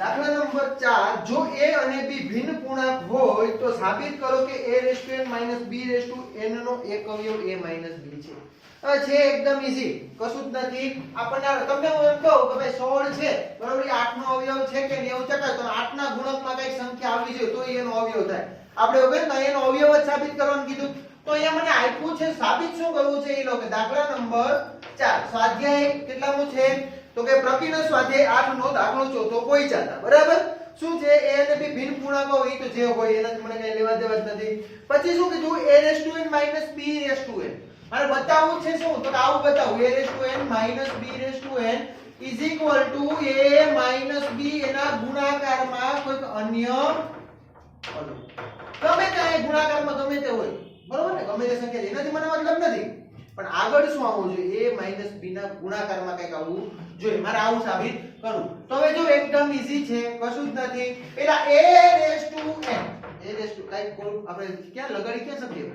દાખલા નંબર 4 જો a અને b ભિન્ન પૂર્ણાંક હોય તો સાબિત કરો કે a n - b નો એક અવયવ a - b છે. હવે છે એકદમ ઈઝી, કશું જ નથી. આપણને તમને હું એમ કહું કે ભાઈ 16 છે બરાબર, એ 8 નો અવયવ છે કે 90 ટકા, તો 8 ના ગુણકમાં કઈ સંખ્યા આવવી જોઈએ તો એનો અવયવ થાય. આપણે હવે ને એનો અવયવ જ સાબિત કરવાનું કીધું. તો અહીંયા મને આપ્યું છે સાબિત શું કરવું છે એ લો કે દાખલા નંબર 4 સ્વાધ્યાય કેટલામું છે તો કે પ્રકીર્ણ સ્વાધ્યાય 8 નો દાખલો ચોથો પહોંચ્યા હતા. બરાબર, શું છે a અને b ભિન્ન પૂર્ણાંકો હોય તો જે હોય એનાથી મને કઈ લેવા દેવા જ નથી. પછી શું કીધું a - b મારે બતાવવું છે શું તો આવું બતાવું a - b is equal to a - b એના ગુણાકારમાં કોઈક અન્ય પદ ગમે તે ગુણાકારમાં ગમે તે હોય બરોબર ને, ગમે તે સંખ્યા એનાથી મને મતલબ નથી, પણ આગળ શું આવવું જોઈએ a - b ના ગુણાકારમાં કંઈક આવવું જોઈએ. મારે આવું સાબિત કરવું. તો હવે જો એકદમ ઈઝી છે, કશું જ નથી. પેલા કઈક આપણે ક્યાં લગાડી ક્યાં શકીએ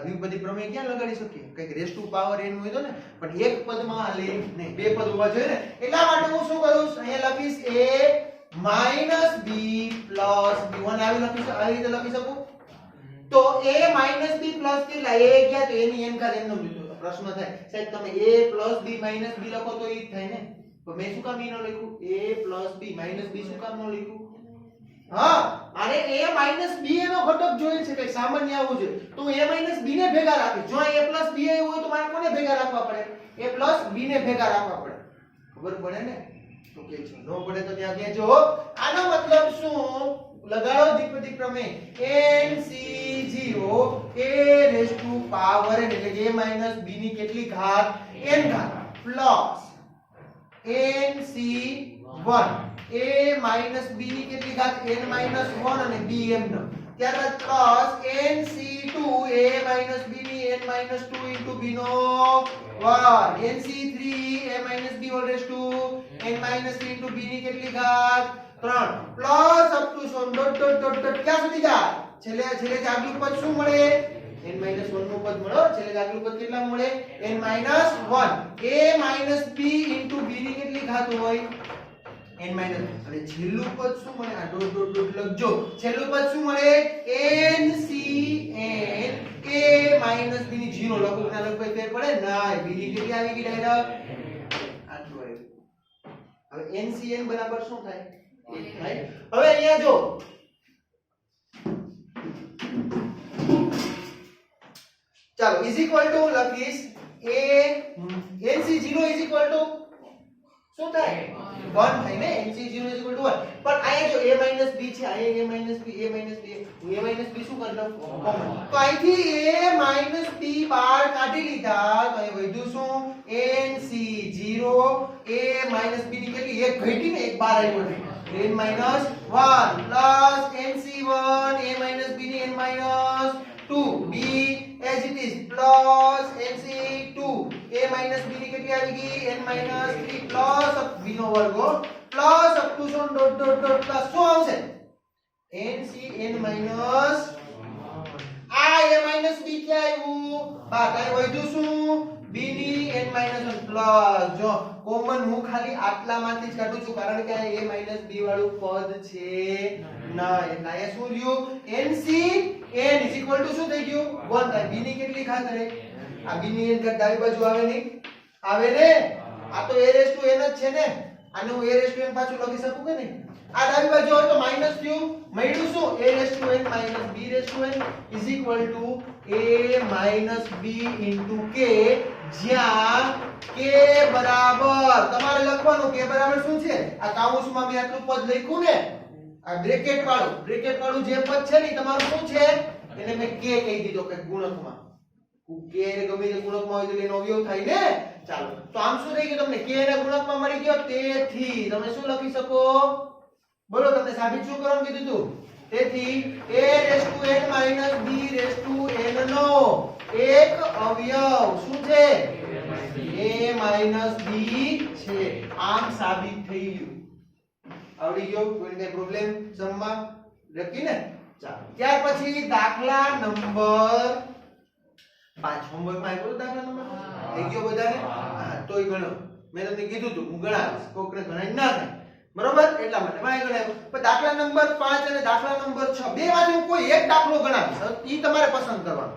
દ્વિપદી પ્રમેય ક્યાં લગાડી શકીએ, કઈક રેસ ટુ પાવર n હોય તો ને, પણ એક પદમાં હાલે નહીં, બે પદ હોવા જોઈએ ને. એટલા માટે હું શું કરું અહીંયા લખીશ a - b + b1 આવી રીતે લખી શકું. તો a - b + કેટલા a ગયા તો એની n ઘાત એમનો પ્રશ્ન થાય સાહેબ તમે a + b - b લખો તો ઈ જ થાય ને. તો મેં શું કામ ઈ ન લખ્યું a + b - b શું કામ ન લખ્યું? હા, અને a - b એનો ઘટક જોઈએ છે કે સામાન્ય આવવું જોઈએ. તો હું a - b ને ભેગા રાખીશ. જો a + b હોય તો મારે કોને ભેગા રાખવા પડે? a + b ને ભેગા રાખવા પડે. ખબર પડે ને? તો કે છે ન પડે તો ત્યાં કહેજો. આનો મતલબ શું? લગાડો દ્વિપદી પ્રમેય NC0 a⁻n એટલે કે a - b ની કેટલી ઘાત n ઘાત પ્લસ NC1 a - b ની કેટલી ઘાત n - 1 અને bm નો, ત્યારબાદ પ્લસ NC2 a - b ની n - 2 into b નો વર્ગ, NC3 a - b whole raised to n - 3 into b ની કેટલી ઘાત 3 plus up to so dot ક્યાં સુધી જાય? છેલ્લે આગલું પદ શું મળે? n - 1 નું પદ મળે. છેલ્લે આગલું પદ કેટલા મળે? n - 1 a - b into b ની કેટલી ઘાત હોય? n - અને છેલ્લું પદ શું મળે? આ ડોટ લખજો. છેલ્લું પદ શું મળે? NCN a - b ની 0 લખો ના લખો ફેર પડે ના, b ની કેટલી આવી ગઈ ડાયરેક્ટ આટલું આવ્યું. હવે NCN બરાબર શું થાય? 1 થાય. હવે અહીંયા જો ચાલો ઇઝ ઇક્વલ ટુ લખીશ NC0 ઇઝ ઇક્વલ ટુ શું થાય? 1 થાય ને. NC0 is equal to 1. પણ અહીંયા જો a - b છે, અહીંયા a - b હું a - b શું કરી લઉં? કોમન. તો અહીંથી a - b બહાર કાઢી લીધા તો અહીં વધ્યું શું? NC0 a - b ની કેટલી એક ઘટી ને એક બહાર આવ્યો ને n - 1 plus NC1 a - b ની n - 2 b as it is plus NC2 a - b ની કેટલી આવી ગઈ n - 3 પ્લસ b નો વર્ગ plus up to so dot plus શું આવશે? NCn માઈનસ આ a - b ક્યાં આવ્યું? બાદ અહીં વધ્યું શું? b ની n - 1 પ્લસ જો કોમન હું ખાલી આટલામાંથી જ કાઢું છું કારણ કે આ a - b વાળું પદ છે ના, એટલે અહીંયા શું રહ્યું? NCn ઇઝ ઇક્વલ ટુ શું થઈ ગયું? 1 થાય. b ની કેટલી ઘાત રહે? આ b ની n ઘાત ડાબી બાજુ આવે નહીં? આવે ને. આ તો a જ છે ને. આને હું a પાછું લખી શકું કે નહીં? આ ડાબી બાજુ હોય તો માઈનસ થયું, મળ્યું શું? a - b is equal to a - b into k, જ્યાં k બરાબર તમારે લખવાનું k બરાબર શું છે? આ કાઉન્સમાં મેં આટલું પદ લખ્યું ને, આ બ્રેકેટ વાળું જે પદ છે ને તમારું શું છે? એને મેં k કહી દીધો કે ગુણકમાં. k ને ગમે તે ગુણકમાં હોય તો એનો અવયવ થાય ને. ચાલો તો આમ શું થઈ ગયું? તમને k ના ગુણકમાં મળી ગયો, તેથી તમે શું લખી શકો? બોલો, તમને સાબિત શું કરવાનું કીધું હતું? તેથી a - b નો એક અવયવ શું છે? a - b છે. આમ સાબિત થઈ ગયું. આવડી ગયો? કોઈ કઈ પ્રોબ્લેમ સમમાં લખી ને? ચાલો ત્યાર પછી દાખલા નંબર 5 હોમવર્કમાં આવ્યો દાખલા નંબર થઈ ગયો બધાને? હા તોય ગણો. મેં તમને કીધું હતું હું ગણાવીશ, કોકને ગણાય ના થાય. બરોબર એટલા માટે વાય ગણાવ્યો. પણ દાખલા નંબર 5 અને દાખલા નંબર 6 બેમાંથી હું કોઈ એક દાખલો ગણાવીશ. ઈ તમારે પસંદ કરવાનો.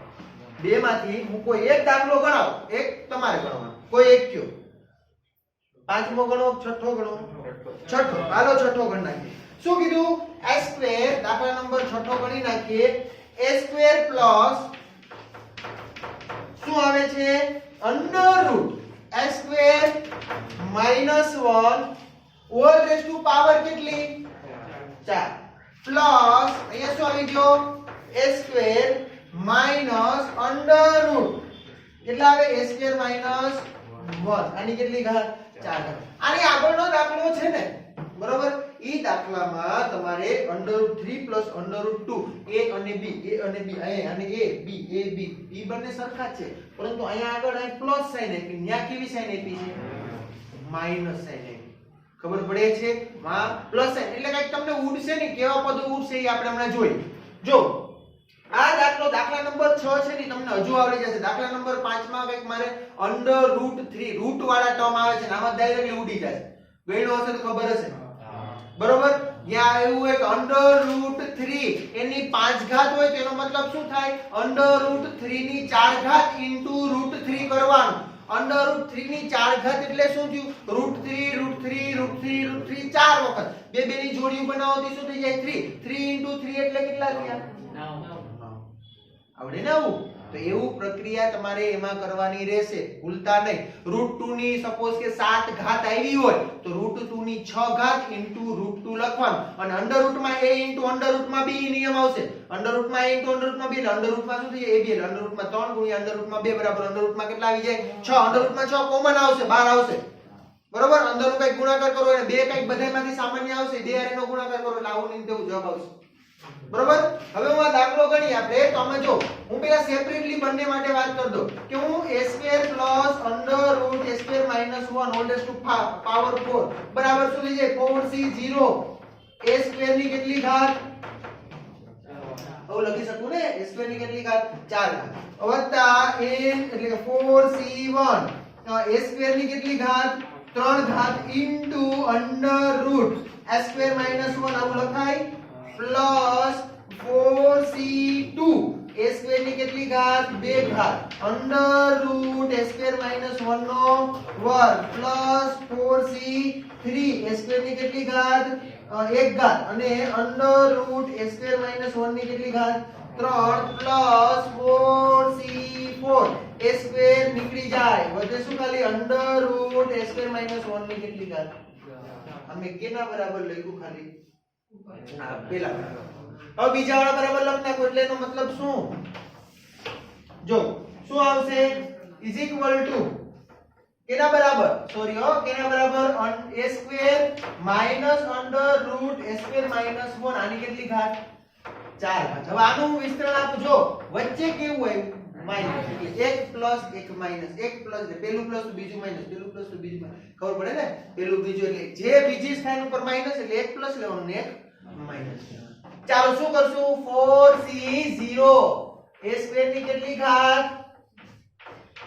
બેમાંથી હું કોઈ એક દાખલો ગણાવું, એક તમારે ગણવાનો. કોઈ એક કયો. પાંચમો ગણો, છઠ્ઠો ગણો. છઠ્ઠો. હાલો છઠ્ઠો ગણ નાખીએ. શું કીધું? a² દાખલા નંબર છઠ્ઠો ગણી નાખીએ. a² પ્લસ શું આવે છે? Under root a² minus 1 whole raise to power કેટલી? 4 પ્લસ અહીંયા શું આવી ગયો? a² માઈનસ અંડર રૂટ કેટલા આવે? a² માઈનસ 1 આની કેટલી ઘાત? 4 ઘાત. આની આગળનો દાખલો છે ને, બરોબર? ઈ દાખલામાં તમારે √3 + √2 a અને b અને b અને a b ઈ બંને સરખા જ છે, પરંતુ અહીંયા આગળ આ પ્લસ સાઈન આપી, ન્યા કેવી સાઈન આપી છે? માઈનસ સાઈન આપી. ખબર પડે છે? માં પ્લસ સાઈન એટલે કઈક તમને ઉડશે ને, કેવા પદો ઉડશે એ આપણે હમણાં જોઈએ. જો આ દાખલા નંબર 6 છે ને તમને હજુ આવડી જશે. દાખલા નંબર 5 માં કઈક મારે √3 રૂટ વાળા ટર્મ આવે છે ને આમાં ડાયરેક્ટલી ઉડી જાય. ગણ્યો હશે તો ખબર હશે, બરોબર? ત્યાં એવું એક √3 એની 5 ઘાત હોય તો એનો મતલબ શું થાય? √3 ની 4 ઘાત * √3 કરવાનું. √3 ની 4 ઘાત એટલે શું થયું? √3 4 વખત બે ની જોડીઓ બનાવવાથી શું થઈ જાય? 3 * 3 એટલે કેટલા થયા? 9. આવડે ને આવું? તો એવું પ્રક્રિયા તમારે એમાં કરવાની રહેશે, ભૂલતા નહીં. √2 ની સપોઝ કે 7 ઘાત આવી હોય તો √2 ની 6 ઘાત * √2 લખવાનું. અને અંડર રૂટમાં a * અંડર રૂટમાં b નિયમ આવશે. અંડર રૂટમાં a * અંડર રૂટમાં b એટલે અંડર રૂટમાં શું થઈ જાય? ab એટલે અંડર રૂટમાં 3 ગુણ્યા અંડર રૂટમાં 2 બરાબર અંડર રૂટમાં કેટલા આવી જાય? 6. અંડર રૂટમાં 6 કોમન આવશે, બહાર આવશે, બરોબર? અંદર નું કઈ ગુણાકાર કરો એટલે બે કઈક બધામાંથી સામાન્ય આવશે, બે હારેનો ગુણાકાર કરો એટલે આવું ને તેવું જવાબ આવશે, બરોબર? હવે હું આ દાખલો ગણી આપણે તો આમાં જો હું પેલા સેપરેટલી બંને માટે વાત કરી દઉં કે હું a² plus under root a² minus 1 whole raise to power 4 બરાબર શું થઈ જાય? 4c0 a² ની કેટલી ઘાત? આવું લખી શકું ને? a² ની કેટલી ઘાત? 4 ઘાત વત્તા n એટલે કે 4c1 a² ની કેટલી ઘાત? 3 ઘાત into under root a² minus 1 આવું લખાય પ્લસ 4c2 a² ની કેટલી ઘાત? 2 ઘાત અંડર રૂટ a² માઈનસ 1 નો વર્ગ પ્લસ 4c3 a² ની કેટલી ઘાત? 1 ઘાત અને અંડર રૂટ a² માઈનસ 1 ની કેટલી ઘાત? 3 પ્લસ 4c4 a² નીકળી જાય, વધે શું? ખાલી અંડર રૂટ a² માઈનસ 1 ની કેટલી ઘાત? અમે કેના બરાબર લખ્યું? ખાલી પેલા બરાબર. હવે બીજા વાળા બરાબર લખ નાખો એટલે એનો મતલબ શું? જો શું આવશે? ઇઝ ઇક્વલ ટુ કેના બરાબર? સોરી કેના બરાબર? a² minus under root a² minus 1 આની કેટલી ઘાત? 4 ઘાત. હવે આનું વિસ્તરણ આપજો. વચ્ચે કેવું હોય? માઈનસ એટલે એક પ્લસ એક માઈનસ, એક પ્લસ એટલે પેલું પ્લસ તો બીજું માઈનસ, પેલું પ્લસ તો બીજું માઈનસ. ખબર પડે ને? પેલું બીજું એટલે જે બીજી સ્થાન ઉપર માઈનસ એટલે એક પ્લસ લેવાનું ને એક માઈનસ. ચાલો શું કરશું? 4c0 a² ની કેટલી ઘાત?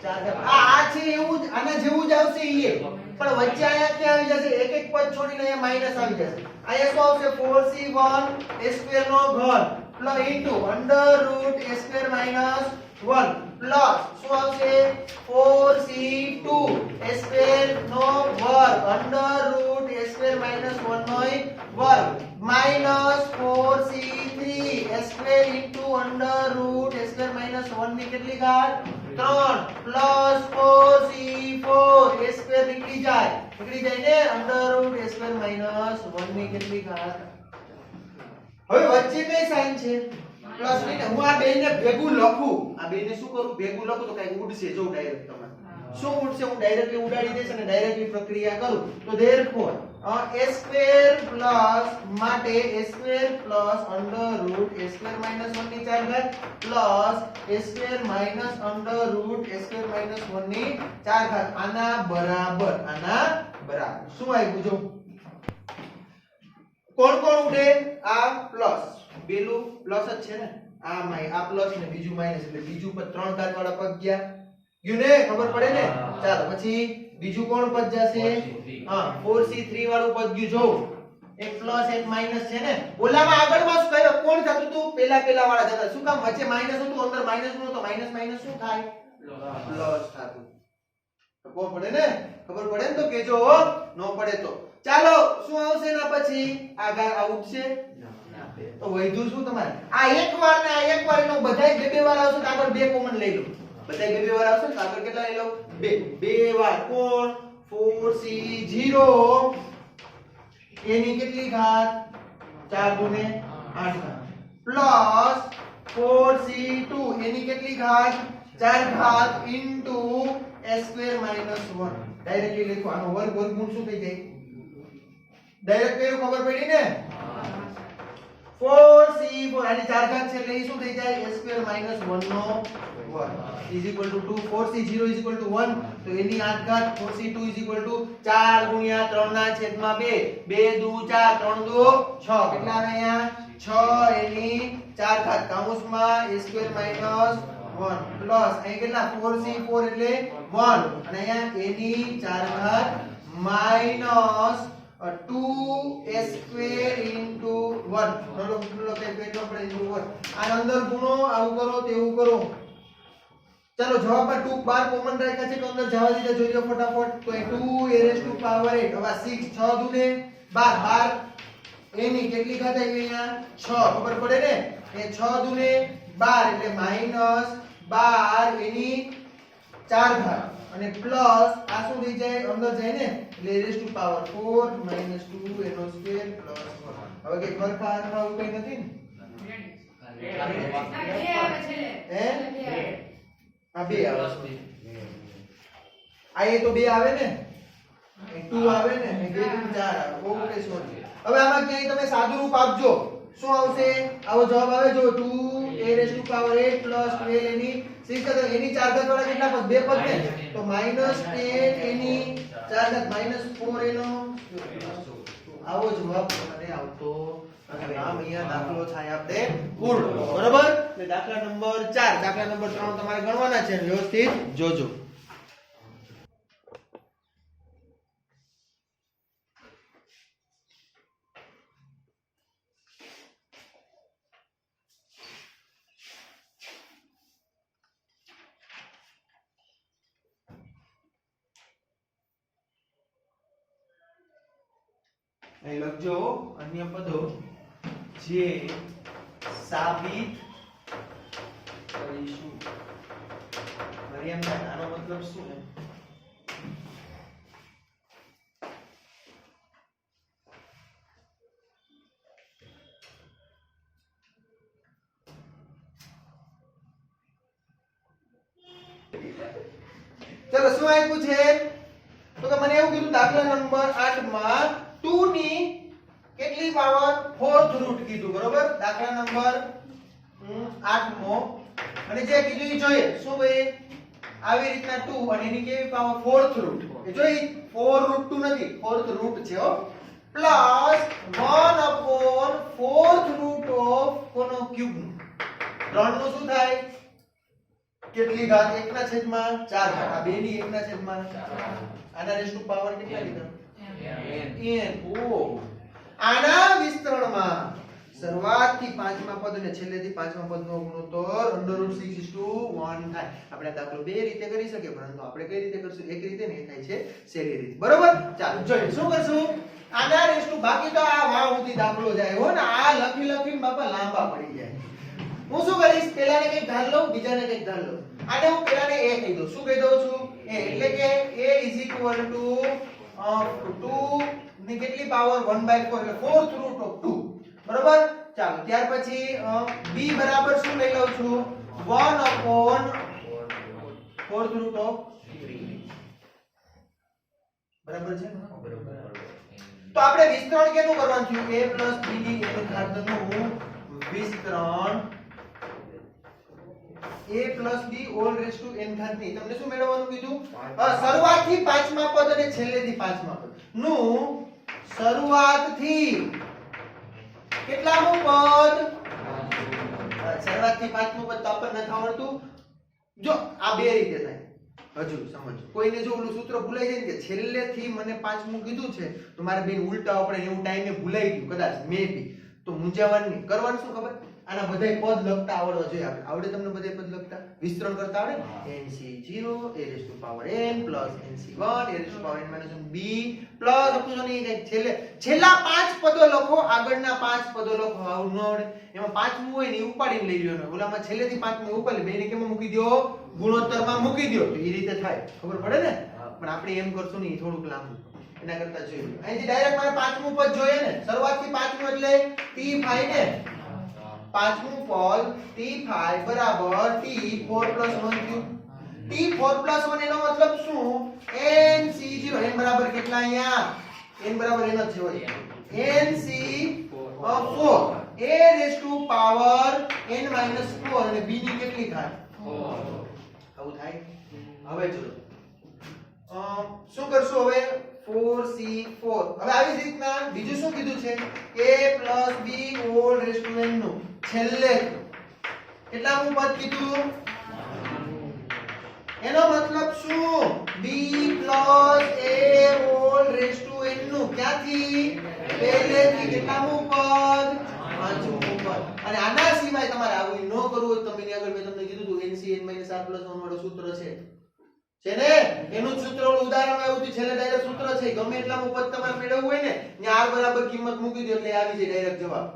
4 ઘાત. આ છે એવું જ, આના જેવું જ આવશે ઈ, પણ વચ્ચે આયા ક્યાં આવી જશે? એક એક પદ છોડીને અહીંયા માઈનસ આવી જશે. અહીંયા શું આવશે? 4c1 a² નો ઘન plus into under root a² minus 1 plus શું આવશે? 4c2 a² નો વર્ગ અંડર રૂટ a² માઈનસ 1 નો વર્ગ minus 4c3 a² into under root a² minus 1 ની કેટલી ઘાત? 3 પ્લસ 4c4 a² નીકળી જાય ને અંડર રૂટ a² માઈનસ 1 ની કેટલી ઘાત? હવે વચ્ચે કઈ સાઈન છે? પ્લસ ની. હું આ બેને ભેગું લખું, આ બેને શું કરું? ભેગું લખું તો કઈ ઉડશે. જો ડાયરેક્ટ તમે શું ઉડશે? હું ડાયરેક્ટલી ઉડાડી દઈશ અને ડાયરેક્ટલી પ્રક્રિયા કરું તો therefore a² પ્લસ માટે a² plus under root a² minus 1 ની 4 ઘાત plus a² minus under root a² minus 1 ની 4 ઘાત આના બરાબર શું આવ્યું? જો કોણ કોણ ઉડે? આ પ્લસ, પેલું પ્લસ જ છે ને, આ પ્લસ ને બીજું માઈનસ એટલે બીજું પદ 3 ઘાત વાળા પદ ગયા. ગયું ને? ખબર પડે ને? ચાલો પછી બીજું કોણ પદ જશે? 4c3 વાળું પદ ગયું. જો એક પ્લસ એક માઈનસ છે ને ઓલામાં આગળમાં શું કયો કોણ થતું હતું પેલા વાળા જતા શું કામ વચ્ચે માઈનસ હતું અંદર માઈનસ નું તો માઈનસ માઈનસ શું થાય પ્લસ થતું તો કોણ પડે ને ખબર પડે ને તો કેજો નો પડે તો ચાલો શું આવશે ના પછી આગળ આઉટ છે તો વૈધું શું તમારે આ એક વાર ને આ એક વાર એનો બધાય બે વાર આવશે તો આગળ બે કોમન લઈ લો બધાય બે વાર આવશે તો આગળ કેટલા લઈ લો બે વાર કોણ 4c0 એની કેટલી ઘાત 4 ગુણે 8 ઘાત પ્લસ 4c2 એની કેટલી ઘાત 4 ઘાત ઇન્ટુ s² - 1 ડાયરેક્ટલી લખો આનો વર્ગમૂળ શું થઈ જાય ડાયરેક્ટ કયું ખબર પડી ને 4c4 આની 4 ઘાત છે એટલે એ શું થઈ જાય s² - 1 નો વર્ગ is equal to 2 4c0 is equal to 1 તો એની 8 ઘાત 4c2 is equal to 4 ગુણ્યા 3 ના છેદમાં 2 2 દુ 4 3 દુ 6 કેટલા આવે અહીંયા 6 એની 4 ઘાત કૌંસમાં s² - 1 પ્લસ અહીં કેટલા 4c4 એટલે 1 અને અહીંયા એની 4 ઘાત માઈનસ 2s² into 1 ચલો કે પેટમાં પડે into 1 આ અંદર ગુણો આવું કરો તેવું કરો ચલો જવાબમાં 2 12 કોમન રાખ્યા છે તો અંદર જવા દીધા જોઈ લો ફટાફટ તો 2 a to power 8 હવે 6 6 દુને 12 એની કેટલી ઘાત આવી અહીંયા 6 ખબર પડે ને એ 6 દુને 12 એટલે માઈનસ 12 એની 4 ઘાત અને પ્લસ આ શું થઈ જાય અંદર જાય ને એટલે a to power 4 minus 2 એનો સ્ક્વેર પ્લસ 1 હવે કે ખરખા આવું કઈ નથી ને આ બે આવે આ એ તો બે આવે ને 2 આવે ને 2 4 આવે ઓકે સોરી હવે આમાં ક્યાંય તમે સાદું રૂપ આપજો શું આવશે આવો જવાબ આવે જો 2 a to power 8 plus 12 એની 6 તો એની 4 ઘાત વાળા કેટલા પદ બે પદ ને તો -10 એની 4 ઘાત -4 એનો આવો જવાબ મને આવતો હવે આમ અહીંયા દાખલો થાય આપણે પૂર્ણ બરાબર એટલે દાખલા નંબર 4 દાખલા નંબર 3 તમારે ગણવાના છે વ્યવસ્થિત જોજો અહીં લખજો અન્ય પદો જે સાબિત કરીશું મરિયમ આનો મતલબ શું છે ચલો શું આપ્યું છે તો કે મને એવું કીધું દાખલા નંબર 8 માં 2 ની કેટલી પાવર 4th રૂટ કીધું બરોબર દાખલા નંબર 8 મો અને જે કીધું એ જોઈએ શું ભાઈ આવી રીતના 2 અને એની કેવી પાવર 4th રૂટ એ જોઈ 4 રૂટ 2 નથી 4th રૂટ છે હો plus 1 upon 4th root of કોનો ક્યુબ 3 નું શું થાય કેટલી ઘાત 1 ના છેદમાં 4 ઘાત આ બે ની 1 ના છેદમાં 4 આના રેસ ટુ પાવર કેટલા લીધા n ઓ આના વિસ્તરણમાં શરૂઆતથી પાંચમા પદ અને છેલ્લેથી પાંચમા પદનો ગુણોત્તર √6:1 થાય આપણે દાખલો બે રીતે કરી શકીએ પરંતુ આપણે કઈ રીતે કરશું એક રીતે ને થાય છે સહેલી રીતે બરોબર ચાલો જોઈએ શું કરશું આના રેસ ટુ બાકી તો આ વાવ સુધી દાખલો જાય હો ને આ લખીને બાપા લાંબા પડી જાય હું શું કરીશ પહેલાને કંઈક ધાર લઉં બીજાને કંઈક ધાર લઉં આને હું પહેલાને a કહી દઉં શું કહી દઉં છું a એટલે કે a = 2 ની કેટલી પાવર 1/4 એટલે 4th રૂટ ઓફ 2 બરોબર ચાલો ત્યાર પછી b બરાબર શું લઈ લઉં છું 1 upon 4th રૂટ ઓફ 3 બરાબર છે બરાબર તો આપણે વિસ્તરણ કેનું કરવાનું છે a b ની એનું ઘાતનું વિસ્તરણ a plus b all raised to n ઘાત ની તમને શું મેળવવાનું કીધું શરૂઆતથી પાંચમા પદ અને છેલ્લેથી પાંચમા પદ નું શરૂઆતથી કેટલામું પદ શરૂઆતથી પાંચમું પદ તો આપણને નથી આવડતું જો આ બે રીતે થાય હજુ સમજો કોઈને જો ઓલું સૂત્ર ભૂલાઈ જાય ને કે છેલ્લેથી મને પાંચમું કીધું છે તો મારે બેન ઉલટા આપણે એવું ટાઈમે ભૂલાઈ ગયું કદાચ મે બી તો મૂંઝાવાનું નહીં કરવાનું શું ખબર આના બધાય પદ લખતા આવડવા જોઈએ આપણે આવડે તમને બધાય પદ લખતા વિસ્તરણ કરતા આવડે nc0 a raised to power n plus nc1 a raised to power n minus 1 b plus option ની કઈ છેલ્લા પાંચ પદો લખો આગળના પાંચ પદો લખો આવું ન આવડે એમાં પાંચમું હોય ને ઈ ઉપાડીને લઈ લ્યો ને ઓલામાં છેલ્લેથી પાંચમું ઉપાડી બેને કેમાં મૂકી દો ગુણોત્તરમાં મૂકી દો તો ઈ રીતે થાય ખબર પડે ને પણ આપણે એમ કરશું નહીં થોડુંક લાંબુ એના કરતા જોઈએ અહીંથી ડાયરેક્ટ મારે પાંચમું પદ જોઈએ ને શરૂઆતથી પાંચમું એટલે t5 ને પાંચમું પદ t5 બરાબર t4 + 1 ક્યુબ t4 + 1 એનો મતલબ શું nc0 n બરાબર કેટલા અહીંયા n બરાબર n જ છે હોય nc4 a raised to power n - 4 અને b ની કેટલી થાય 4 આવું થાય હવે ચલો શું કરશું હવે 4c4 હવે આવી જ રીતના બીજું શું કીધું છે a + b whole raise to n નું છેલ્લે કેટલામું પદ કીધું એનો મતલબ શું b + a whole raise to n નું ક્યાંથી પહેલેથી કેટલામું પદ પાંચમું પદ અને આના સિવાય તમારે આવું ન કરવું હોય તો મેં આગળ તમને કીધું હતું nc n - r + 1 વાળું સૂત્ર છે ને એનું સૂત્ર ઓલું ઉદાહરણ આવ્યું હતું છેલ્લે ડાયરેક્ટ સૂત્ર છે ગમે એટલાનું પદ તમારે મેળવવું હોય ને ત્યાં r બરાબર કિંમત મૂકી દો એટલે આવી જાય ડાયરેક્ટ જવાબ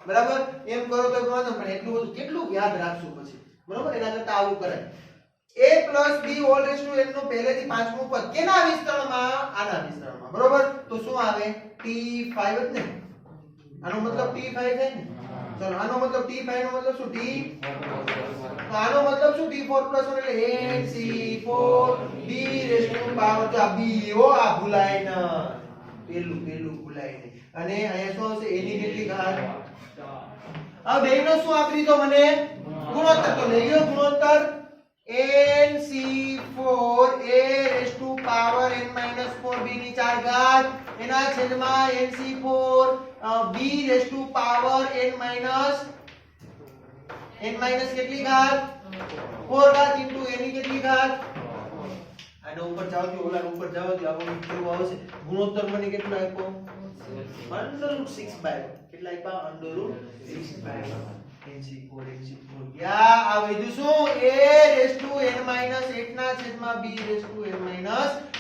બરાબર એમ કરો તો વાંધો પણ એટલું બધું કેટલું યાદ રાખશું પછી બરાબર એના કરતા આવું કરાય a + b whole raise to n નું પહેલેથી પાંચમું પદ કેના વિસ્તરણમાં આના વિસ્તરણમાં બરાબર તો શું આવે t5 જ ને આનો મતલબ t5 થાય ને ચલો આનો મતલબ t5 નો મતલબ શું t તો આનો મતલબ શું t4 + 1 એટલે nc4 b rays to power તો આ b ઓ આ ભૂલાય ન પેલું ભૂલાય નહીં અને અહીંયા શું આવશે a ની કેટલી ઘાત આ બેયનો શું આપી દીધો મને ગુણોત્તર તો લઈ લો ગુણોત્તર nc4 a raised to power n - 4 b ની 4 ઘાત એના છેદમાં nc4 b raised to power n minus કેટલી ઘાત 4 ઘાત into a ની કેટલી ઘાત આનો ઉપર જાવ તો ઓલા ઉપર જાવ તો આપણને કેવું આવશે ગુણોત્તર મને કેટલો આપ્યો √6/1 કેટલા આપ્યા √6/1 nc4 યા આ વધ્યું શું a raised to n - 8 ના છેદમાં b raised to n -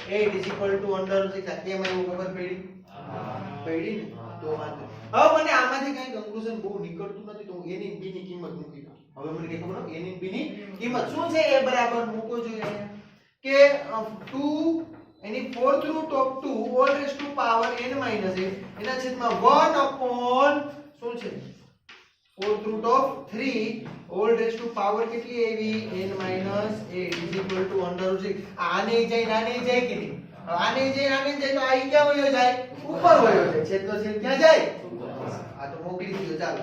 8 = √6 આ કેમ એવું ખબર પડી ને તો વાંધો હવે મને આમાંથી કઈ કન્ક્લુઝન બહુ નીકળતું નથી તો હું a ની b ની કિંમત મૂકી દઉં હવે મને કે ખબર a ની b ની કિંમત શું છે a બરાબર મૂકો જોઈએ કે 2 એની 4th root of 2 whole raise to power n - 8 એના છેદમાં 1 શું છે 4th root of 3 whole raise to power કેટલી આવી n - 8 = √6 આને જાય કે નહીં આને જાય તો આ ક્યાં વયો જાય ઉપર વયો જાય છેદ તો છેદ ક્યાં જાય આ તો મોકલી દીધો ચાલો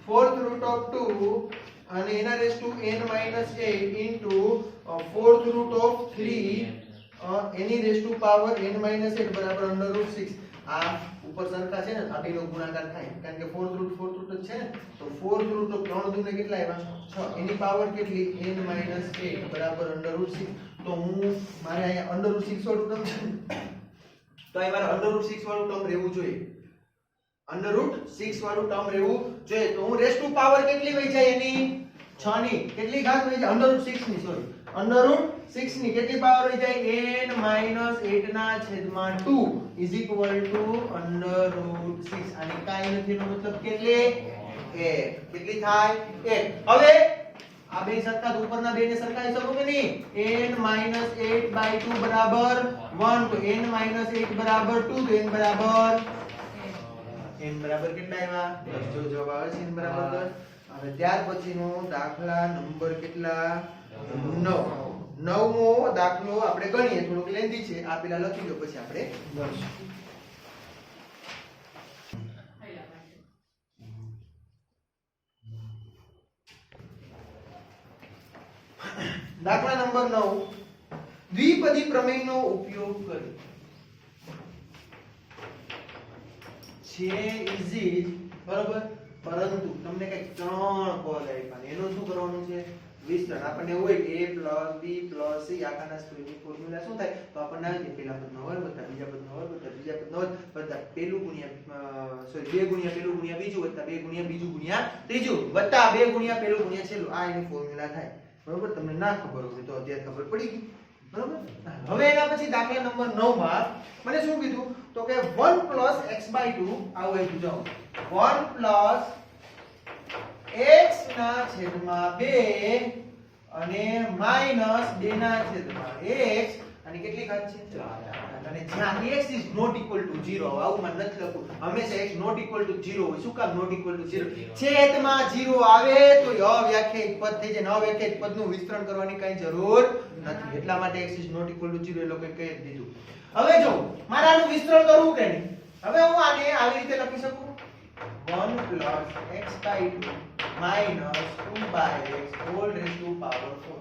√4th રૂટ ઓફ 2 અને એના raise to n - 8 into 4th root of 3 એની રેઝ ટુ પાવર n - 8 બરાબર √6 આ ઉપર સરખા છે ને આ બેનો ગુણાકાર થાય કારણ કે 4th રૂટ જ છે ને તો 4th રૂટ ઓફ 3 દુને કેટલા આવ્યા 6 એની પાવર કેટલી n - 8 બરાબર √6 તો હું મારે અહીંયા √6 વાળું ટર્મ છે તો અહીં મારે √6 વાળું ટર્મ રહેવું જોઈએ √6 વાળું ટર્મ રહેવું જોઈએ તો હું રેઝ ટુ પાવર કેટલી વહી જાય એની 6 ની કેટલી ઘાત વહી જાય √6 ની સોરી √6 ની કેટલી પાવર વહી જાય n - 8 ના છેદમાં 2 = √6 અને કાઈ નથી એનો મતલબ કેટલી 1 કેટલી થાય 1 હવે આ બે સરખા ઉપરના બેને સરખાઈ શકો કે નહીં n - 8/2 બરાબર 1 તો n - 8 બરાબર 2 તો n બરાબર કેટલા આવ્યા 10 જો જવાબ આવે છે n બરાબર 10 હવે ત્યાર પછીનો દાખલા નંબર કેટલા 9મો દાખલો આપણે ગણીએ થોડુંક લેન્ધી છે આ પેલા લખી લો પછી આપણે ગણશું દાખલા નંબર 9 દ્વિપદી પ્રમેયનો ઉપયોગ કરી છે ઇઝી બરાબર પરંતુ તમને કઈ ત્રણ પદ આપ્યા એનું શું કરવાનું છે વિસ્તરણ આપણને હોય કે a + b + c આખાના સ્ક્વેરની ફોર્મ્યુલા શું થાય તો આપણને આવે કે પહેલા પદનો વર્ગ વત્તા બીજા પદનો વર્ગ વત્તા ત્રીજા પદનો વર્ગ વત્તા પેલું ગુણ્યા સોરી 2 ગુણ્યા પેલું ગુણ્યા બીજું વત્તા 2 ગુણ્યા બીજું ગુણ્યા ત્રીજું વત્તા 2 ગુણ્યા પેલું ગુણ્યા છેલ્લું આ એની ફોર્મ્યુલા થાય બરોબર તમને ના ખબર હોય તો અત્યારે ખબર પડી ગઈ બરોબર હવે એના પછી દાખલા નંબર 9 માં મને શું કીધું તો કે 1 + x/2 આવું આવ્યું જાઓ 1 + x ના છેદમાં 2 અને -2 ના છેદમાં x અને કેટલી ઘાત છે 4 અને જ્યાં x is not equal to 0 આવું મને નથી લખવું હંમેશા x not equal to 0 હોય શું કામ not equal to 0 છેદમાં 0 આવે તો અવ્યાખ્યાયિત પદ થઈ જાય અવ્યાખ્યાયિત પદનું વિસ્તરણ કરવાની કઈ જરૂર નથી એટલા માટે x is not equal to 0 એ લોકોએ કહી દીધું હવે જો મારે આનું વિસ્તરણ કરવું કે નહીં હવે હું આને આવી રીતે લખી શકું 1 + x/2 -2x whole raised to power 4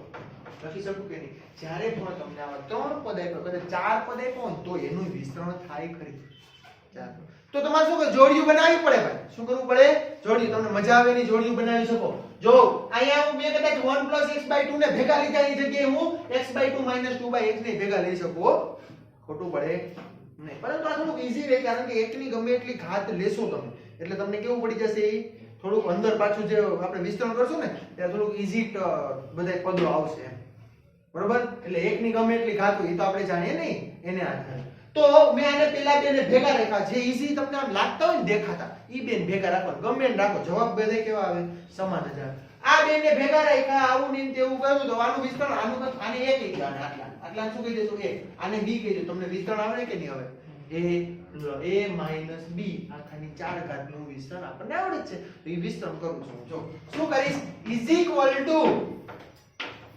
લખી શકું કે નહીં જ્યારે પણ તમને આવા ત્રણ પદ આપ્યો કદાચ ચાર પદ આપ્યો તો એનું વિસ્તરણ થાય ખરી ચાલો તો તમારે શું કરે જોડિયું બનાવવી પડે ભાઈ શું કરવું પડે જોડિયું તમને મજા આવે ની જોડિયું બનાવી શકો જો અહીંયા હું બે કદાચ 1 + x/2 ને ભેગા લીધા એની જગ્યાએ હું x/2 - 2x ને ભેગા લઈ શકો ખોટું પડે નહીં પરંતુ આ થોડું ઈઝી રહે કારણ કે એકની ગમે એટલી ઘાત લેશો તમે એટલે તમને કેવું પડી જશે થોડુંક અંદર પાછું જે આપણે વિસ્તરણ કરશું ને ત્યારે થોડુંક ઈઝી બધા પદો આવશે બરોબર એટલે એકની ગમે એટલી ઘાત હોય તો આપણે જાણીએ નહીં એને આધારે તો મેં આને પેલા બેને ભેગા રાખ્યા જે ઈઝી તમને આમ લાગતા હોય ને દેખાતા ઈ બેન ભેગા રાખો ગમે એને રાખો જવાબ બધે કેવા આવે સમાન જ આવે આ બેને ભેગા રાખ્યા આવું ને તેવું કર્યું તો આનું વિસ્તરણ આનું આને a કહી દો આને આટલા શું કહી દેશો a આને b કહી દો તમને વિસ્તરણ આવડે કે નહીં આવે a - b આખાની 4 ઘાતનું વિસ્તરણ આપણને આવડે છે તો ઈ વિસ્તરણ કરું છું જો શું કરીશ =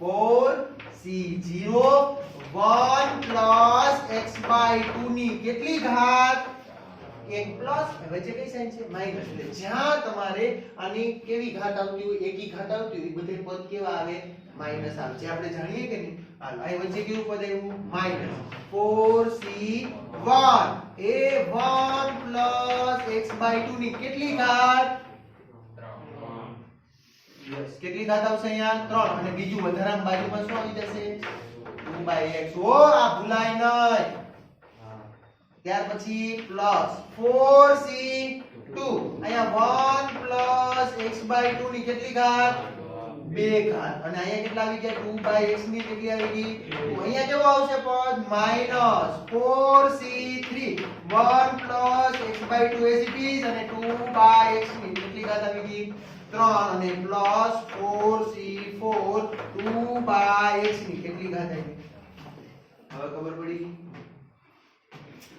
4c0 1 + x/2 ની કેટલી ઘાત 1 પ્લસ વચ્ચે કઈ સાઈન છે માઈનસ એટલે જ્યાં તમારે આની કેવી ઘાત આવતી હોય એકી ઘાત આવતી હોય બધે પદ કેવા આવે માઈનસ આવે જે આપણે જાણીએ કે નહીં હાલ આ વચ્ચે કેવું પદ આવ્યું માઈનસ 4c1 a1 + x/2 ની કેટલી ઘાત 3 યસ કેટલી ઘાત આવશે અહીંયા 3 અને બીજું વધારામાં બાજુમાં શું આવી જશે 2/x ઓ આ ભૂલાય નહીં ત્યાર પછી +4c2 અહીંયા 1 + x/2 ની કેટલી ઘાત 2 ઘાત અને અહીંયા કેટલા આવી ગયા 2/x ની કેટલી આવી ગઈ તો અહીંયા કેવો આવશે પદ -4c3 1 + x/2 as it is અને 2/x ની કેટલી ઘાત આવી ગઈ 3 અને +4c4 2/x ની કેટલી ઘાત આવી હવે ખબર પડી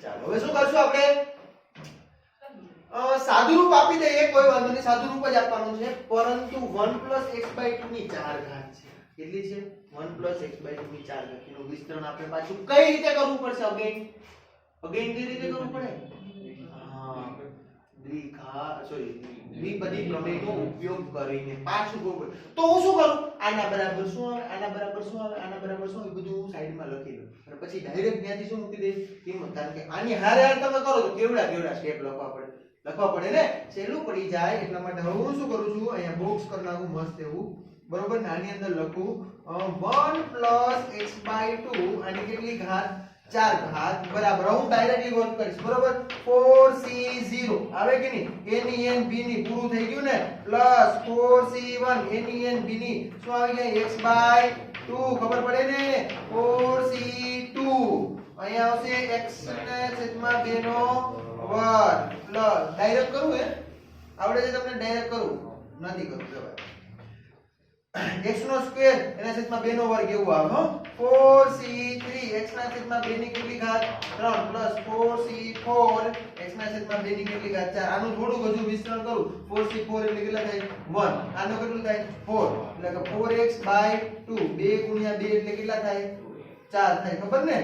ચાલો હવે શું કરશું આપણે સાદુરૂપ આપી દઈએ કોઈ વાંધો નહીં સાદુરૂપ જ આપવાનું છે પરંતુ 1 + x/2 ની 4 ઘાત છે કેટલી છે 1 + x/2 ની 4 ઘાત એનું વિસ્તરણ આપણે પાછું કઈ રીતે કરવું પડશે અગેન કઈ રીતે કરવું પડે હા દ્વિપદી પ્રમેયનો ઉપયોગ કરીને પાછું કરવું તો હું શું કરું આના બરાબર શું આવે આના બરાબર શું આવે આના બરાબર શું આવે બધું હું સાઈડમાં લખી લઉં અને પછી ડાયરેક્ટ ત્યાંથી શું મૂકી દઈશ કિંમત કારણ કે આની હારે હારે તમે કરો તો કેવડા સ્ટેપ લખવા પડે ને સહેલું પડી જાય એટલા માટે હવે હું શું કરું છું અહીંયા બોક્સ કરી નાખું મસ્ત એવું બરોબર ને આની અંદર લખું 1 + x/2 આની કેટલી ઘાત 4 ઘાત બરાબર હું ડાયરેક્ટલી વર્ક કરીશ બરોબર 4c0 આવે કે નહીં a ની n b ની પૂરું થઈ ગયું ને +4c1 a ની n b ની શું આવી ગયા x/2 ખબર પડે ને 4c2 અહીંયા આવશે x ને છેદમાં 2 નો વર્ગ પ્લસ ડાયરેક્ટ કરું હે આવડે છે તમને ડાયરેક્ટ કરું નથી કરું જવાય x નો સ્ક્વેર એના છેદમાં 2 નો વર્ગ એવું આવે હો 4c3 x ના છેદમાં 2 ની કેટલી ઘાત 3 +4c4 x ના છેદમાં 2 ની કેટલી ઘાત 4 આનું થોડું વધુ વિસ્તરણ કરું 4c4 એટલે કેટલા થાય 1 આનું કેટલું થાય 4 એટલે કે 4x/2 2 * 2 એટલે કેટલા થાય 4 થાય ખબર ને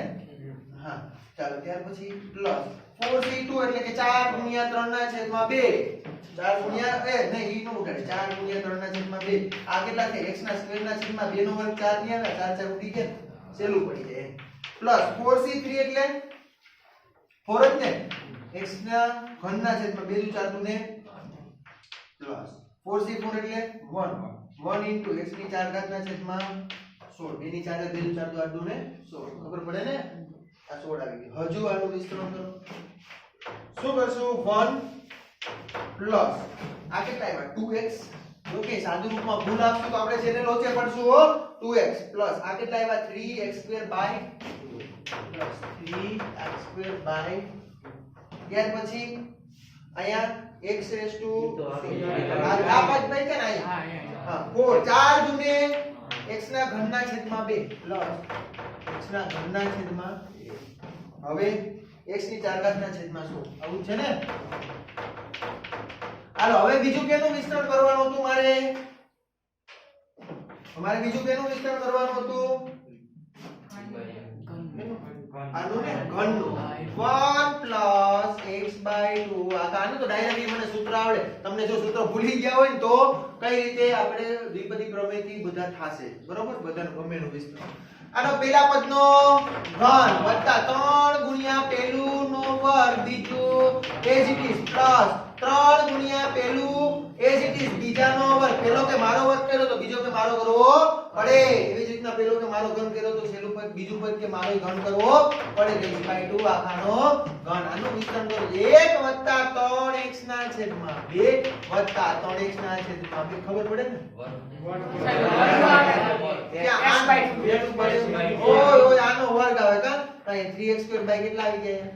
હા ચાલો ત્યાર પછી પ્લસ 4c2 એટલે કે 4 * 3 ના છેદમાં 2 4 ગુણ્યા નહીં ઈ નો ઉડાડે 4 * 3 ના છેદમાં 2 આ કેટલા થાય x ના સ્ક્વેર ના છેદમાં 2 નો વર્ગ 4 ની આવે 4 4 ઉડી ગયા સેલું પડી જાય પ્લસ 4c3 એટલે 4 જ ને x ના ઘન ના છેદમાં 2 * 4 ને પ્લસ 4c4 એટલે 1 1 into x ની 4 ઘાતના છેદમાં 16 2 ની 4 2 4 તો 8 ને 16 ખબર પડે ને આ 16 આવી ગયું હજુ આનું વિસ્તરણ કરો શું કરશું 1 પ્લસ આ કેટલા આવ્યા 2x ઓકે સાદુ રૂપમાં ભૂલ આપશું તો આપણે છેને લોચે પડશું હો 2x પ્લસ આ કેટલા આવ્યા 3x2 by plus 3x2 by ત્યાર પછી અહીંયા x રેસ ટુ આ પદ ભાઈ કે ના હા 4 4 દુને x ના ઘનના છેદમાં 2 પ્લસ x ના ઘનના છેદમાં હવે x ની 4 ઘાતના છેદમાં 16 આવું છે ને હાલો હવે બીજું કેનું વિસ્તરણ કરવાનું હતું મારે બીજું કેનું વિસ્તરણ કરવાનું હતું આનું ને ઘનનું 1 પ્લસ x બાય 2 આનું તો ડાયરેક્ટલી મને સૂત્ર આવડે તમને જો સૂત્ર ભૂલી ગયા હોય ને તો કઈ રીતે આપણે દ્વિપદી પ્રમેયથી બધા થાશે બરોબર બધાનું ગમેનું વિસ્તરણ આનો પહેલા પદનો ઘન વત્તા 3 ગુણ્યા પહેલું નો વર્ગ બીજું એજ ઇટ ઇઝ પ્લસ 3 ગુણ્યા પહેલું એજ ઇટ ઇઝ બીજાનો વર્ગ પહેલો કે મારો વર્ગ કર્યો તો બીજો કે મારો કરવો પડે એવી જ રીતના પહેલો કે મારો ઘન કર્યો તો છેલ્લું પદ બીજું પદ કે મારો ઘન કરવો પડે x બાય 2 આખાનો ઘન આનું વિસ્તરણ કરો 1 વત્તા 3x ના છેદમાં 2 વત્તા 3x ના છેદમાં 2 ખબર પડે ને ત્યાં ઓય આનો વર્ગ આવે કા અહીં 3x2 બાય કેટલા આવી જાય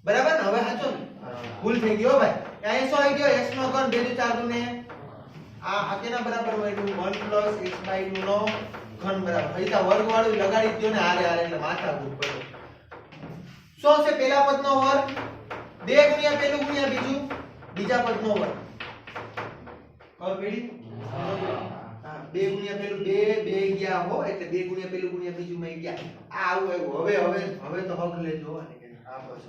બરાબર ને હવે સાચો ને ભૂલ થઈ ગયો ભાઈ અહીં શું આવી ગયો x નો ઘન 2 4 દુને આ કેના બરાબર હોય 1 x બાય 2 નો ઘન બરાબર અહીંતા વર્ગ વાળું લગાડી દયો ને હારે હારે એટલે માથા ભૂલ પડે શું છે પહેલા પદનો વર્ગ 2 ગુણ્યા પહેલું ગુણ્યા બીજું બીજા પદનો વર્ગ ખબર પડી હા 2 ગુણ્યા પહેલું 2 ગયા હો એટલે 2 ગુણ્યા પહેલું ગુણ્યા બીજું માં ગયા આ આવું આવ્યું હવે તો હક લેજો અને આ બસ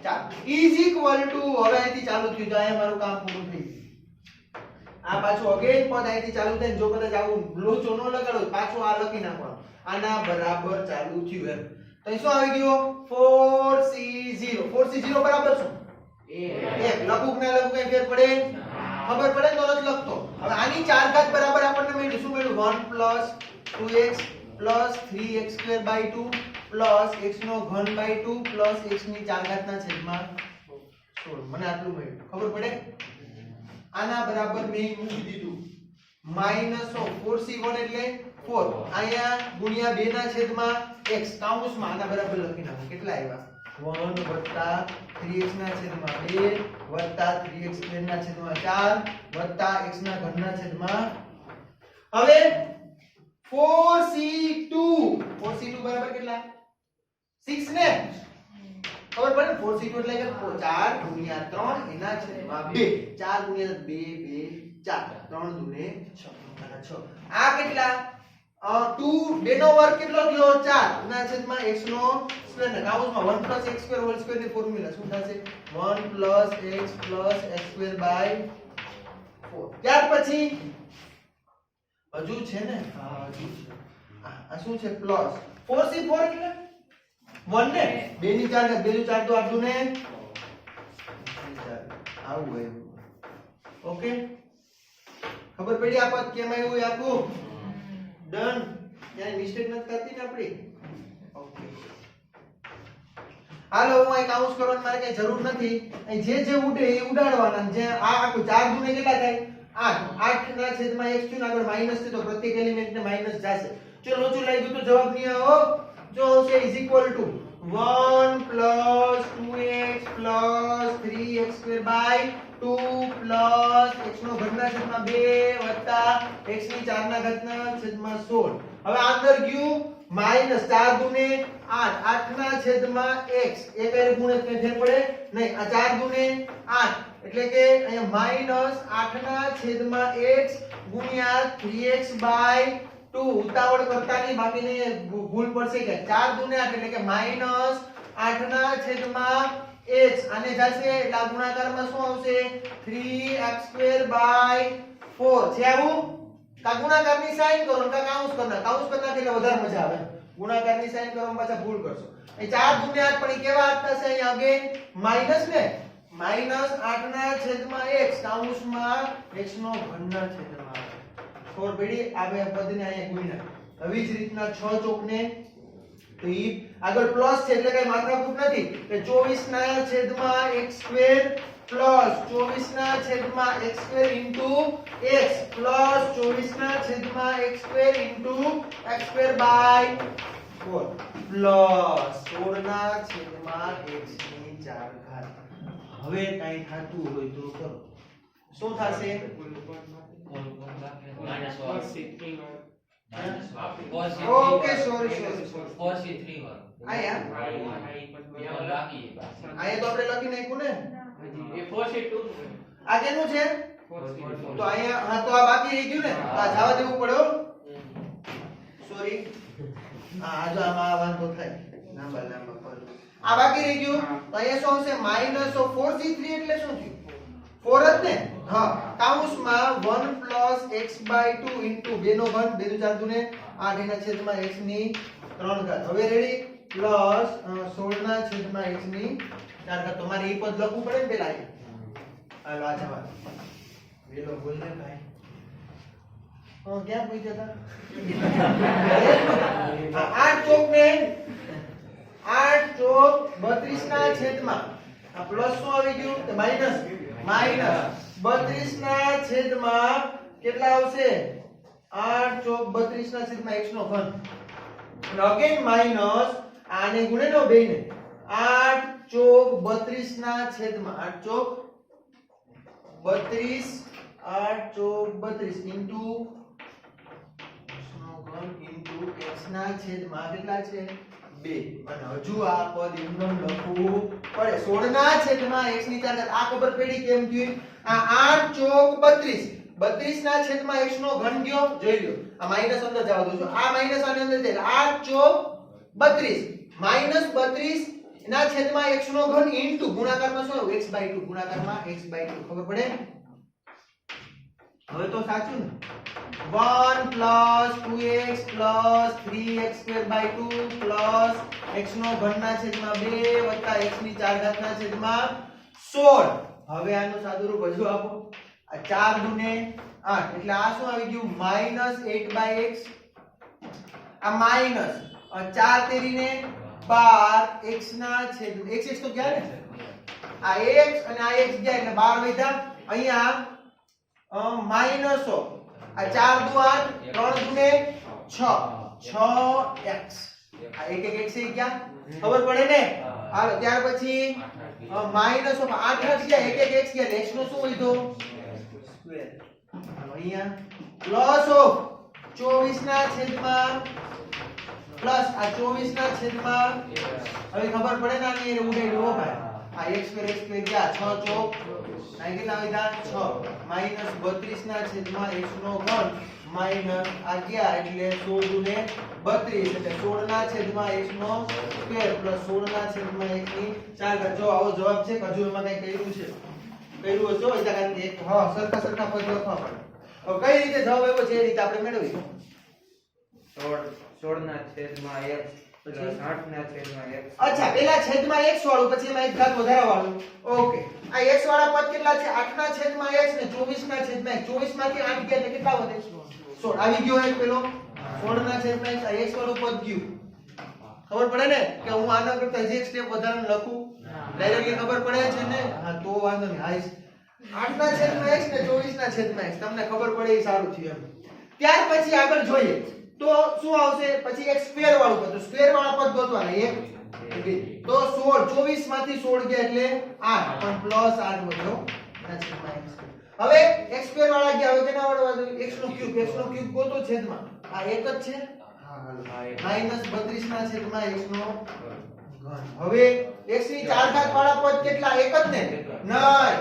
ચાલ ઇઝ ઇક્વલ ટુ હવે અહીંથી ચાલુ થયું તો અહીંયા મારું કામ પૂરું થઈ ગયું આ પાછું અગેન પદ અહીંથી ચાલુ થાય જો કદાચ આવું લોચો ન લગાડો પાછું આ લખી નાખવાનું આના બરાબર ચાલુ થયું એમ તો અહીં શું આવી ગયો 4c0 બરાબર શું 1 લખું કે ના લખું કઈ ફેર પડે ખબર પડે તો નથી લખતો હવે આની 4 ઘાત બરાબર આપણને મળ્યું શું મળ્યું 1 2x 3x2 બાય 2 x નો ઘન બાય 2 x ની 4 ઘાતના છેદમાં 16 મને આટલું મળ્યું ખબર પડે આના બરાબર મેં મૂકી દીધું માઈનસ 4c1 એટલે 4 અહીંયા ગુણ્યા 2 ના છેદમાં x કૌંસમાં આના બરાબર લખી નાખો કેટલા આવ્યા 1 વત્તા 3x ના છેદમાં 2 વત્તા 3x ના છેદમાં 4 વત્તા x ના ઘનના છેદમાં હવે 4c2 બરાબર કેટલા 6 ને ખબર પડે 4c2 એટલે કે 4 ગુણ્યા 3 એના છેદમાં 2 4 ગુણ્યા 2 4 3 દુને 6 આ કેટલા 2 નો વર્ગ કેટલો થયો 4 એના છેદમાં x નો સ્ક્વેર ને કૌંસમાં 1 + x² હોલ સ્ક્વેર ની ફોર્મ્યુલા શું થશે 1 + x + x² બાય 4 ત્યાર પછી હજુ છે ને હા હજુ છે આ શું છે પ્લસ 4c4 એટલે 1 ને 2 ની 4 2 ની 4 તો આટલું ને આવું હોય ઓકે ખબર પડી આ પદ કેમ આવ્યું આખું ડન ક્યાંય મિસ્ટેક નથી થતી ને આપણી ઓકે હાલો હું અહીં કાઉન્સ કરવાની મારે કઈ જરૂર નથી અહીં જે ઉડે એ ઉડાડવાના જે આ આખું 4 દુને કેટલા થાય 8 ના છેદમાં x થયું આગળ માઈનસ છે તો પ્રત્યેક એલિમેન્ટ ને માઈનસ જશે ચલો લોચું લાગ્યું તો જવાબ નહીં આવો જો આવશે is equal to 1 + 2x + 3x² by 2 + x નો ઘનના છેદમાં 2 વત્તા x ની 4 ના ઘાતના છેદમાં 16 હવે આ અંદર ગયું માઈનસ 4 દુને 8 8 ના છેદમાં x એક એર ગુણે કે ફેર પડે નહીં આ 4 દુને 8 એટલે કે અહીંયા માઈનસ 8 ના છેદમાં x ગુણ્યા 3x બાય 2 ઉતાવળ કરતા નહીં બાકીને ભૂલ પડશે કે 4 દુને 8 એટલે કે માઈનસ 8 ના છેદમાં x આને જશે એટલે આ ગુણાકારમાં શું આવશે 3x² બાય 4 છે આવું કા ગુણાકારની સાઈન કરો કા કાઉન્સ કરના એટલે વધારે મજા આવે ગુણાકારની સાઈન કરવામાં પાછા ભૂલ કરશો અહીં 4 દુને 8 પણ કેવા આવતા છે અહીં અગેન માઈનસ ને માઈનસ 8 ના છેદમાં x કૌંસમાં x નો ઘનના છેદમાં 4 પડી આ બે પદને અહીંયા ગુણ્યા આવી જ રીતના 6 ચોકને તો ઈ આગળ પ્લસ છે એટલે કઈ માથાકૂટ નથી કે 24 ના છેદમાં x² પ્લસ 24 ના છેદમાં x² ઇન્ટુ x પ્લસ 24 ના છેદમાં x² into x² by 4 plus 16 ના છેદમાં x ની 4 ઘાત હવે કાઈ થાતું હોય તો કરો શું થશે ओके सॉरी आया तो આપણે લખી નાખ્યું ને એ 4c2 આગળનું છે તો અહીંયા હા તો આ બાકી રહી ગયું ને તો આ જવા દેવું પડ્યો સોરી આ જો આમાં વાંધો થાય લાંબા પર આ બાકી રહી ગયું તો અહીંયા શું આવશે -4c3 એટલે શું થયું 4 જ ને હા કૌંસમાં 1 + x/2 ઇન્ટુ 2 નો ઘન 2 નું 4 દુને 8 એના છેદમાં x ની 3 ઘાત હવે રેડી પ્લસ 16 ના છેદમાં x ની 4 ઘાત તમારે એ પદ લખવું પડે ને પેલા હાલો આ જવાબ વેલો બોલ ને ભાઈ ક્યાં પૂછ્યા હતા 8 ચોક ને 8 ચોક 32 ના છેદમાં આ પ્લસ શું આવી ગયું તો માઈનસ 32 ના છેદમાં કેટલા આવશે 8 ચોક 32 ના છેદમાં x નો ઘન અને અગેન માઈનસ આને ગુણે નો બે ને 8 ચોક 32 ના છેદમાં 8 ચોક 32 8 ચોક 32 ઇન્ટુ x નો ઘન ઇન્ટુ x ના છેદમાં કેટલા છે 2 અને હજુ આ પદ એમનેમ લખવું પડે 16 ના છેદમાં x ની 4 ઘાત આ ખબર પડી કેમ થયું આ 8 ચોક 32 32 ના છેદમાં x નો ઘન ગયો જોઈ લો આ માઈનસ અંદર જવા દઉં છું આ માઈનસ આની અંદર જાય 8 ચોક 32 32 ના છેદમાં x નો ઘન ઇન્ટુ ગુણાકારમાં શું x/2 ગુણાકારમાં x/2 ખબર પડે હવે તો સાચું ને 1 + 2x + 3x²/2 પ્લસ x નો ઘન ના છેદમાં 2 વત્તા x ની 4 ઘાત ના છેદમાં 16 હવે આનું સાદુરૂપ હજુ આપો આ 4 દુને 8 એટલે આ શું આવી ગયું -8/x આ માઈનસ 4 તેરીને 12 x ના છેદ x તો ગયા ને આ x અને આ x ગયા એટલે 12 વધ્યા અહીંયા માઈનસો આ 4 દુ 8 3 દુને 6 6x આ એક એક x એ ગયા ખબર પડે ને હાલો ત્યાર પછી માઈનસ ઓફ 8 x ગયા એક એક x ગયા x નો શું લીધો સ્ક્વેર હાલો અહીંયા પ્લસ ઓફ 24 ના છેદમાં પ્લસ આ 24 ના છેદમાં હવે ખબર પડે ને આની ઉડે લો ભાઈ આ x² ગયા 6 ચોક આ કેટલા આવ્યા 6 -32 ના છેદમાં x નો ઘન માઈનસ આ ગયા એટલે 16 દુને 32 એટલે 16 ના છેદમાં x નો સ્ક્વેર પ્લસ 16 ના છેદમાં x ની 4 ઘાત જો આવો જવાબ છે કે હજુ એમાં કઈ કર્યું છે કર્યું હશે એટલે કારણ કે એક હા સરખા પદ લખવા પડે હવે કઈ રીતે જવાબ આવ્યો છે એ રીતે આપણે મેળવીશું 16 ના છેદમાં x પછી 8 ના છેદમાં x અચ્છા પેલા છેદમાં x વાળું પછી એમાં એક ઘાત વધારા વાળું ઓકે આ x વાળા પદ કેટલા છે 8 ના છેદમાં x ને 24 ના છેદમાં x 24 માંથી 8 ગયા એટલે કેટલા વધે 16 આવી ગયો એક પેલો 16 ના છેદમાં x આ x વાળું પદ ગયું ખબર પડે ને કે હું આના કરતા જે એક સ્ટેપ વધારાનું લખું ડાયરેક્ટલી ખબર પડે છે ને હા તો વાંધો નહીં હાઈસ 8 ના છેદમાં x ને 24 ના છેદમાં x તમને ખબર પડે એ સારું છે એમ ત્યાર પછી આગળ જોઈએ તો શું આવશે પછી એક સ્ક્વેર વાળું પદ તો સ્ક્વેર વાળા પદ ગોતવાના 1 2 તો 16 24 માંથી 16 ગયા એટલે 8 પણ પ્લસ 8 વધ્યો ના છેદમાં x હવે x સ્ક્વેર વાળા ગયા હવે કેના વાળા x નો ક્યુબ ગોતો છેદમાં આ એક જ છે હા હાલો -32 ના છેદમાં x નો ઘન હવે x ની 4 ઘાત વાળા પદ કેટલા એક જ ને નહીં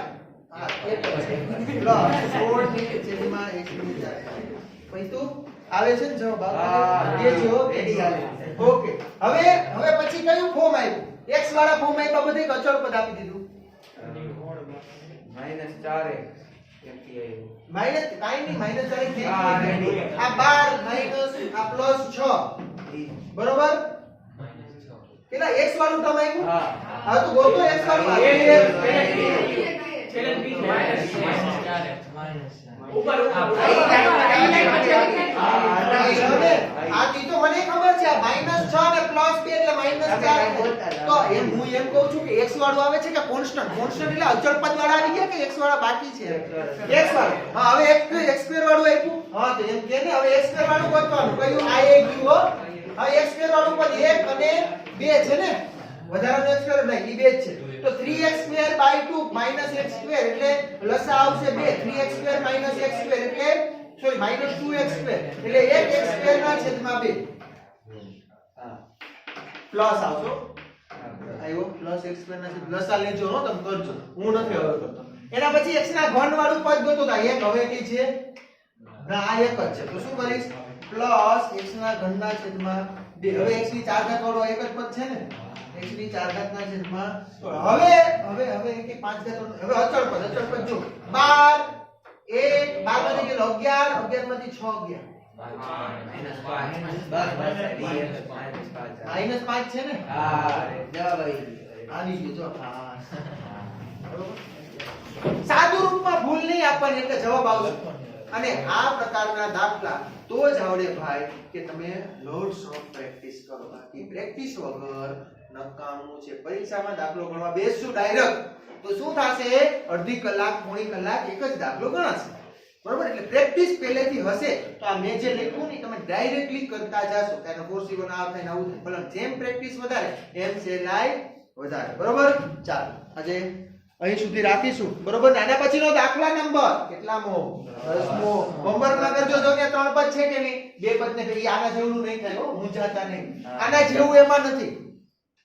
હા એક જ છે પ્લસ 16 ની છેદમાં x ની 4 પછી તું આવે છે ને જવાબ એ જો રેડી હાલે ઓકે હવે પછી કયું ફોર્મ આવ્યું x વાળા ફોર્મ આવ્યા બધે અચળ પદ આપી દીધું -4x માઈનસ કાઈ નહીં માઈનસ -4x આ 12 માઈનસ આ પ્લસ 6 બરોબર કેટલા x વાળું ટર્મ આવ્યું હા તો ગોતો x વાળું ઉપર આ તી તો મને ખબર છે -6 ને +2 એટલે -4 તો એમ હું એમ કહું છું કે x વાળું આવે છે કે કોન્સ્ટન્ટ એટલે અચળ પદ વાળા આવી ગયા કે x વાળા બાકી છે x વાળું હા હવે x2 વાળું આપ્યું હા તો એમ કે ને હવે x2 વાળું ગોતવાનું કયું આ એક ગયું હવે x2 વાળું પદ 1 અને 2 છે ને વધારાનો x2 નહીં ઈ 2 જ છે તો 3x2 / 2 x2 એટલે લસા આવશે 2 3x2 - x2 એટલે સોરી -2x2 એટલે 1x2 ના છેદમાં 2 પ્લસ આવશો આયો +x2 ના છેદ લસા લેજો હો તમે કરજો હું નથી હવે કરતો એના પછી x ના ઘન વાળું પદ ગોતો તો એક હવે ની છે ના આ એક જ છે તો શું કરીશ +x ના ઘન ના છેદમાં 2 હવે x ની 4 ઘાત વાળો એક જ પદ છે ને x ની 4 ઘાત ના છેદમાં હવે કે 5 ઘાત હવે અચળ પદ જો 12 1 12 માંથી ગયેલો 11 11 માંથી 6 ગયા -5 છે ને આની જો હા બરોબર સાદુ રૂપમાં ભૂલ નહીં આપવાની એટલે જવાબ આવશે અને આ પ્રકારના દાખલા તો જ આવડે ભાઈ કે તમે લોટ્સ ઓફ પ્રેક્ટિસ કરો બાકી પ્રેક્ટિસ વગર નકામું છે પરીક્ષામાં દાખલો ગણવા બેસશું ડાયરેક્ટ તો શું થશે અડધી કલાક પોણી કલાક એક જ દાખલો ગણાશે બરોબર એટલે પ્રેક્ટિસ પહેલેથી હશે તો આ મેં જે લખ્યું ને તમે ડાયરેક્ટલી કરતા જાશો તેનો કોર્સિવન આ થાય ને આવું થાય ભલે જેમ પ્રેક્ટિસ વધારે એમ સહેલાઈ વધારે બરોબર ચાલો આજે અહીં સુધી રાખીશું બરોબર આના પછીનો દાખલા નંબર કેટલામો 10મો હોમવર્કમાં કરજો જો કે 3 પદ છે કે નહીં બે પદ ને ફેરી આના જેવું નહીં થાય હો મૂંઝાતા નહીં આના જેવું એમાં નથી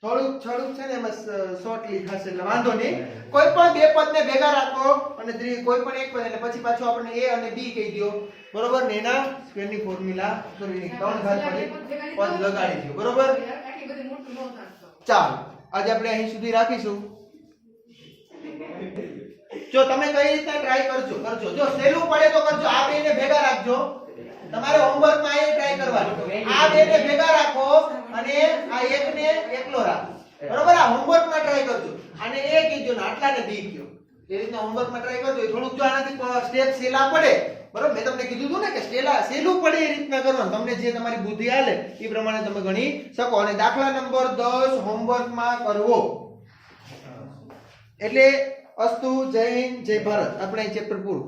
થોડુંક છે ને એમાં શોર્ટલી થશે એટલે વાંધો નહીં કોઈ પણ બે પદ ને ભેગા રાખો અને કોઈ પણ એક પદ એટલે પછી પાછું આપણે a અને b કહી દયો બરોબર ને એના સ્ક્વેર ની ફોર્મ્યુલા સોરી 3 ઘાત પદ લગાડી દયો બરોબર ચાલો આજે આપણે અહીં સુધી રાખીશું જો તમે કઈ રીતે ટ્રાય કરજો જો સહેલું પડે તો કરજો આ બેને ભેગા રાખજો તમારે હોમવર્ક માં એ ટ્રાય કરવાનું આ બેને ભેગા રાખો અને આ એકને એકલો રાખો બરોબર આ હોમવર્ક માં ટ્રાય કરજો અને એ કીધું ને આટલા ને બી કયો એ રીતના હોમવર્ક માં ટ્રાય કરજો થોડુંક જો આનાથી સ્ટેપ સેલા પડે બરોબર મેં તમને કીધું હતું ને કે સહેલું પડે એ રીતના કરવાનું તમને જે તમારી બુદ્ધિ હાલે એ પ્રમાણે તમે ગણી શકો અને દાખલા નંબર 10 હોમવર્ક માં કરવો એટલે અસ્તુ જય હિન્દ જય ભારત આપણે ચેપ્ટર પૂરું